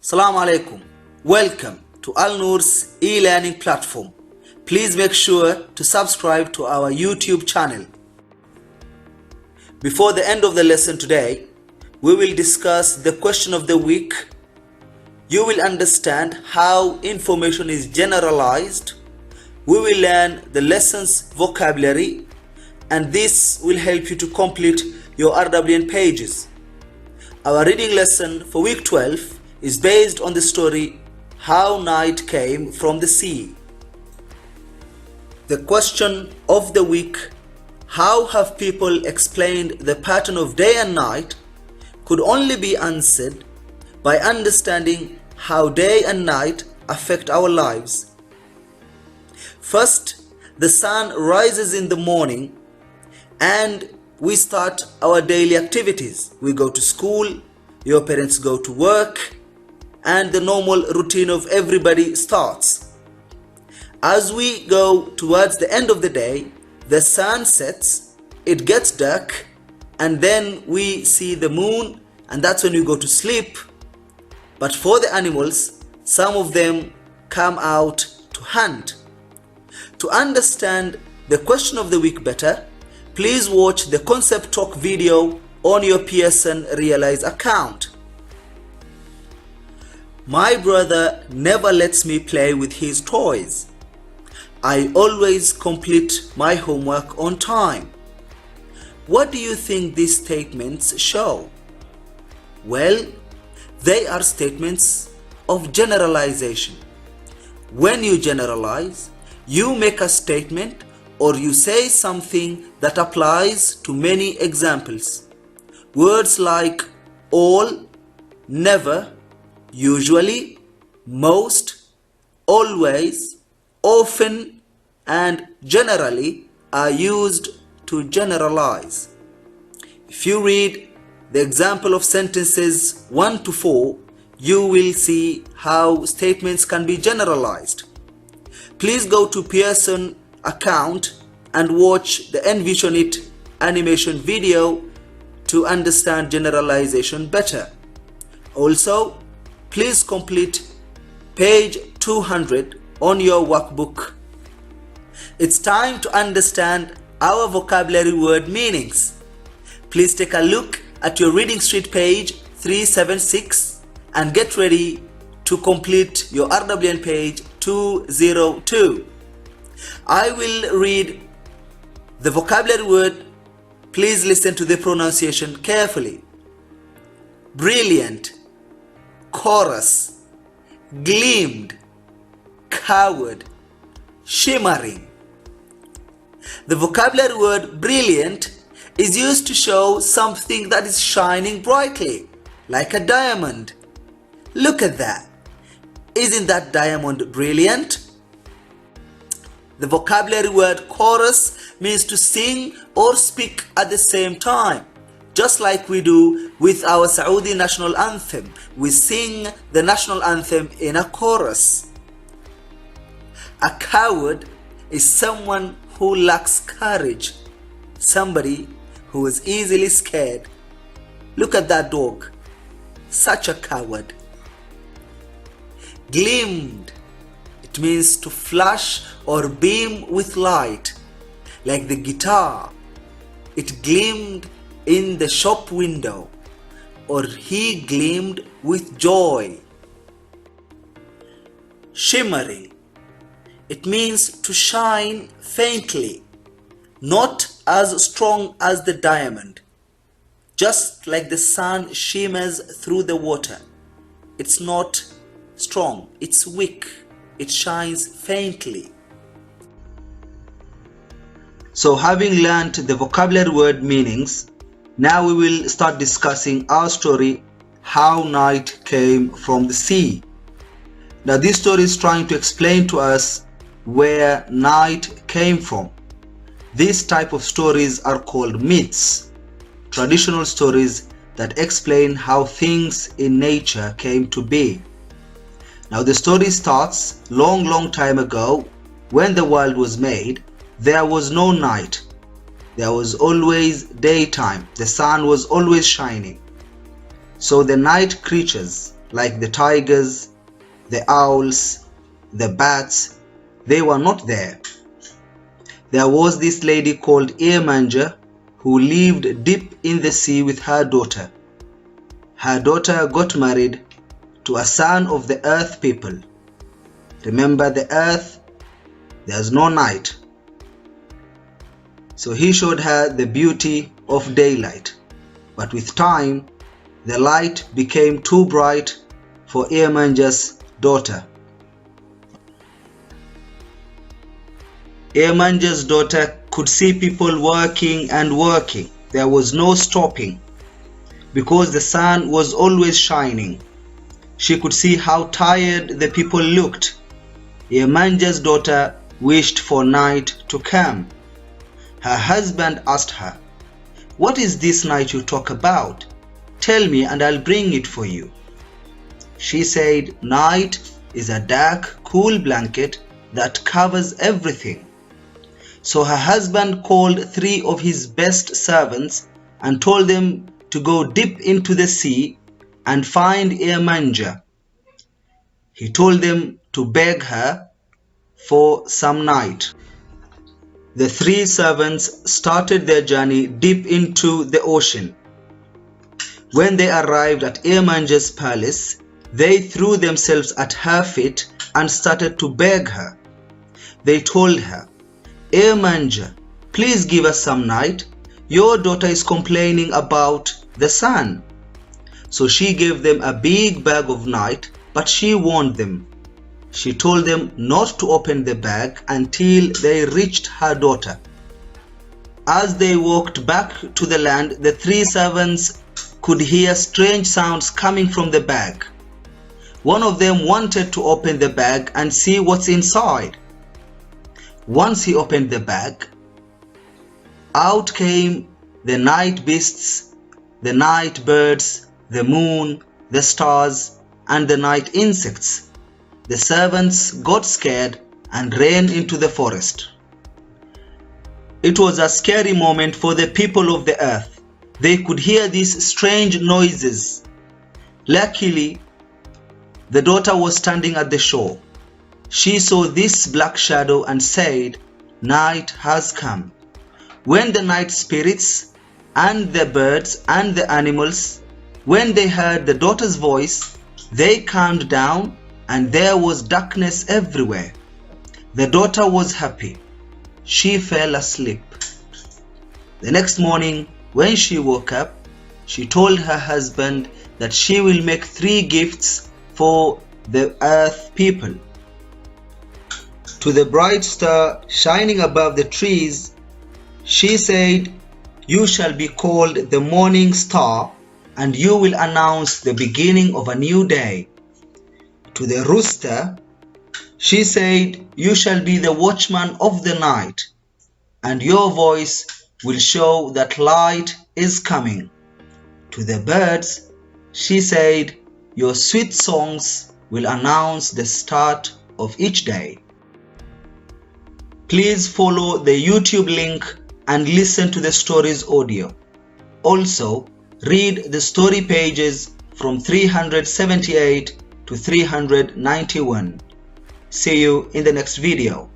Assalamu alaikum. Welcome to Al Noor's e-learning platform. Please make sure to subscribe to our YouTube channel. Before the end of the lesson today, we will discuss the question of the week. You will understand how information is generalized. We will learn the lesson's vocabulary, and this will help you to complete your RWN pages. Our reading lesson for week 12 is based on the story How Night Came from the Sea. The question of the week, how have people explained the pattern of day and night, could only be answered by understanding how day and night affect our lives. First, the sun rises in the morning and we start our daily activities. We go to school, your parents go to work, and the normal routine of everybody starts. As we go towards the end of the day, the sun sets, it gets dark, and then we see the moon, and that's when we go to sleep. But for the animals, some of them come out to hunt. To understand the question of the week better, please watch the concept talk video on your Pearson Realize account. My brother never lets me play with his toys. I always complete my homework on time. What do you think these statements show? Well, they are statements of generalization. When you generalize, you make a statement or you say something that applies to many examples. Words like all, never, usually, most, always, often, and generally are used to generalize. If you read the example of sentences 1 to 4, you will see how statements can be generalized. Please go to Pearson account and watch the Envision It animation video to understand generalization better. Also, please complete page 200 on your workbook. It's time to understand our vocabulary word meanings. Please take a look at your reading street page 376 and get ready to complete your RWN page 202. I will read the vocabulary word. Please listen to the pronunciation carefully. Brilliant, chorus, gleamed, coward, shimmering. The vocabulary word brilliant is used to show something that is shining brightly, like a diamond. Look at that. Isn't that diamond brilliant? The vocabulary word chorus means to sing or speak at the same time, just like we do with our Saudi national anthem. We sing the national anthem in a chorus. A coward is someone who lacks courage, somebody who is easily scared. Look at that dog, such a coward. Gleamed, it means to flash or beam with light, like the guitar. It gleamed in the shop window, or he gleamed with joy. Shimmering, it means to shine faintly, not as strong as the diamond. Just like the sun shimmers through the water, it's not strong, it's weak, it shines faintly. So having learned the vocabulary word meanings, now we will start discussing our story, How Night Came from the Sea. Now this story is trying to explain to us where night came from. This type of stories are called myths, traditional stories that explain how things in nature came to be. Now the story starts long time ago. When the world was made, there was no night. There was always daytime. The sun was always shining. So the night creatures like the tigers, the owls, the bats, they were not there. There was this lady called Earmanger who lived deep in the sea with her daughter. Her daughter got married to a son of the earth people. Remember the earth? There's no night. So he showed her the beauty of daylight. But with time, the light became too bright for Earmanger's daughter. Earmanger's daughter could see people working and working. There was no stopping because the sun was always shining. She could see how tired the people looked. Earmanger's daughter wished for night to come. Her husband asked her, "What is this night you talk about? Tell me and I'll bring it for you." She said, "Night is a dark, cool blanket that covers everything." So her husband called 3 of his best servants and told them to go deep into the sea and find Earmanger. He told them to beg her for some night. The 3 servants started their journey deep into the ocean. When they arrived at Earmanger's palace, they threw themselves at her feet and started to beg her. They told her, "Earmanger, please give us some night. Your daughter is complaining about the sun." So she gave them a big bag of night, but she warned them. She told them not to open the bag until they reached her daughter. As they walked back to the land, the 3 servants could hear strange sounds coming from the bag. One of them wanted to open the bag and see what's inside. Once he opened the bag, out came the night beasts, the night birds, the moon, the stars, and the night insects. The servants got scared and ran into the forest. It was a scary moment for the people of the earth. They could hear these strange noises. Luckily, the daughter was standing at the shore. She saw this black shadow and said, "Night has come." When the night spirits and the birds and the animals, when they heard the daughter's voice, they calmed down and there was darkness everywhere. The daughter was happy. She fell asleep. The next morning, when she woke up, she told her husband that she will make 3 gifts for the earth people. To the bright star shining above the trees, she said, "You shall be called the morning star, and you will announce the beginning of a new day." To the rooster, she said, "You shall be the watchman of the night, and your voice will show that light is coming." To the birds, she said, "Your sweet songs will announce the start of each day." Please follow the YouTube link and listen to the story's audio. Also, read the story pages from 378 to 391. See you in the next video.